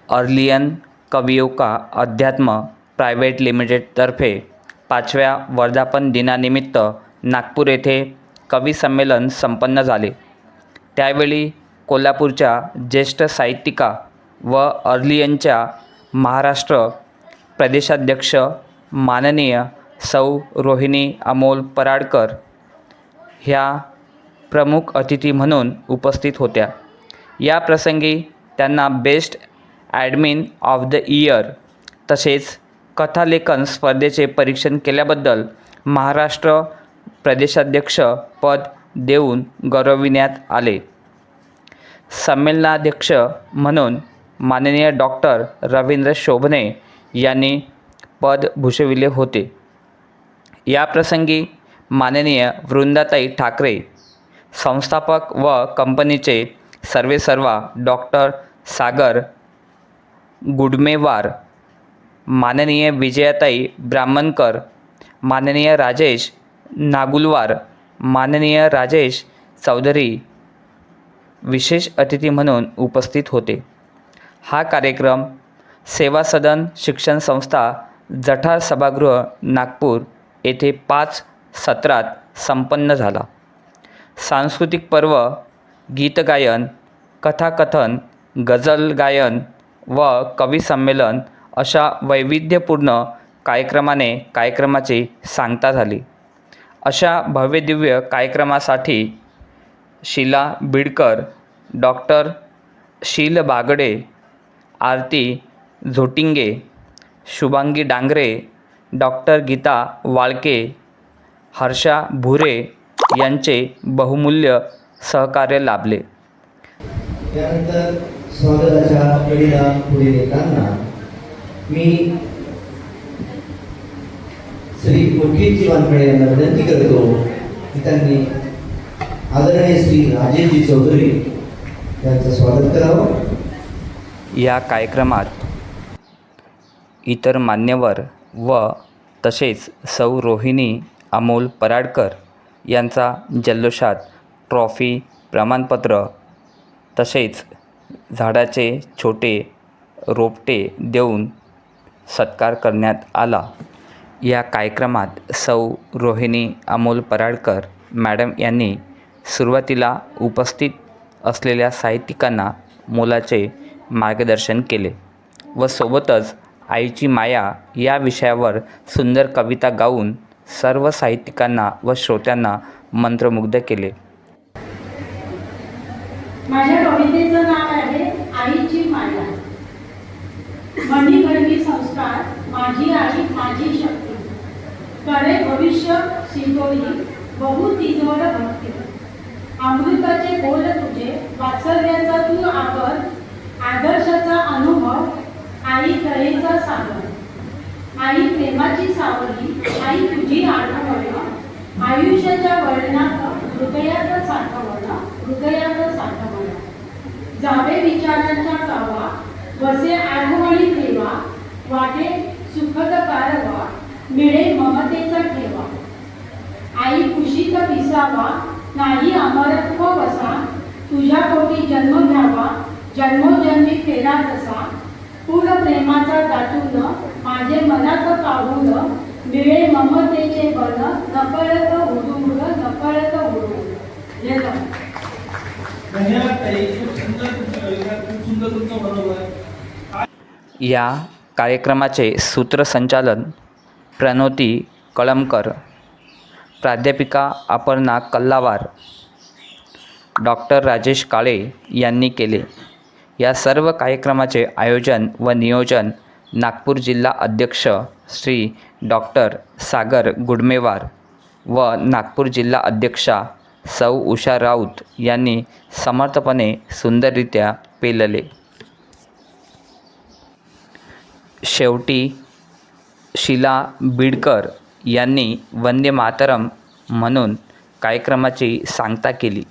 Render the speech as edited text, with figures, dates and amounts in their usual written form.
अर्लियन कवियोका अध्यात्म प्रायव्हेट लिमिटेडतर्फे 5व्या वर्धापन दिनानिमित्त नागपूर येथे कवी संमेलन संपन्न झाले। त्यावेळी कोल्हापूरच्या ज्येष्ठ साहित्यिका व अर्लियनच्या महाराष्ट्र प्रदेशाध्यक्ष माननीय सौ रोहिणी अमोल पराडकर ह्या प्रमुख अतिथी म्हणून उपस्थित होत्या। या प्रसंगी त्यांना best admin of the year तसेच कथालेखन स्पर्धेचे परीक्षण केल्याबद्दल महाराष्ट्र प्रदेशाध्यक्ष पद देऊन गौरविण्यात आले। संमेलनाध्यक्ष म्हणून माननीय डॉक्टर रवींद्र शोभणे यांनी पद भूषविले होते। या प्रसंगी माननीय वृंदाताई ठाकरे, संस्थापक व कंपनीचे सर्वेसर्वा डॉक्टर सागर गुडमेवार, माननीय विजयाताई ब्राह्मणकर, माननीय राजेश नागुलवार, माननीय राजेश चौधरी विशेष अतिथी म्हणून उपस्थित होते। हा कार्यक्रम सेवा सदन शिक्षण संस्था जठार सभागृह नागपूर येथे 5 सत्रात संपन्न झाला। सांस्कृतिक पर्व, गीतगायन, कथाकथन, गझल गायन व कवी संमेलन अशा वैविध्यपूर्ण कार्यक्रमाची सांगता झाली। अशा भव्यदिव्य कार्यक्रमासाठी शीला बिडकर, डॉक्टर शील बागडे, आरती झोटिंगे, शुभांगी डांगरे, डॉक्टर गीता वाळके, हर्षा भुरे यांचे बहुमूल्य सहकार्य लाभले। त्यानंतर स्वागताच्या कडीला पुढे येताना मी श्री कोकीलजी वानखडे यांना विनंती करतो की त्यांनी आदरणीय श्री राजेशजी चौधरी यांचं स्वागत करावं। या कार्यक्रमात इतर मान्यवर व तसेच सौ रोहिणी अमोल पराडकर यांचा जल्लोषात ट्रॉफी, प्रमाणपत्र तसेच झाडाचे छोटे रोपटे देऊन सत्कार करण्यात आला। या कार्यक्रमात सौ रोहिणी अमोल पराडकर मॅडम यांनी सुरुवातीला उपस्थित असलेल्या साहित्यिकांना मोलाचे मार्गदर्शन केले व सोबतच आईची माया या विषयावर सुंदर कविता गाऊन सर्व साहित्यिकांना व श्रोत्यांना मंत्रमुग्ध केले। माझ्या कवितेचं नाव आहे आईची माया। मणिगर्भी संस्कार, माझी आई माझी शक्ती, करे भविष्य शिकवली बहु तिजोड भक्ती, अमृताचे बोल तुझे, वात्सल्याचा तू आगर, आदर्शाचा अनुभव, आई दयेचा सागर, आई प्रेमाची सावली, आई तुझी आठवण, आयुष्याच्या वर्णात हृदयात साठवण, हृदयात साठवण, जावे विचारांच्या कावा, वसे आठवणी ठेवा, वाटे सुखद कारवा, मिळे ममतेचा ठेवा, आई कुशीत विसावा, नाही अमरत्व वसा, तुझ्या पोटी जन्म घ्यावा, जन्मोजन्मी फेरा तसा, पूर्ण प्रेमाचा दाटून माझे मनात काढून, मिळे ममतेचे बल, नकळत उडून नकळत उडून। या कार्यक्रमाचे सूत्रसंचालन प्रणोती कळमकर, प्राध्यापिका अपर्णा कल्लावार, डॉक्टर राजेश काळे यांनी केले। या सर्व कार्यक्रमाचे आयोजन व नियोजन नागपूर जिल्हा अध्यक्ष श्री डॉक्टर सागर गुडमेवार व नागपूर जिल्हा अध्यक्षा सौ उषा राऊत यांनी समर्थपणे सुंदररित्या पेलले। शेवटी शीला बिडकर यांनी वंदे मातरम म्हणून कार्यक्रमाची सांगता केली।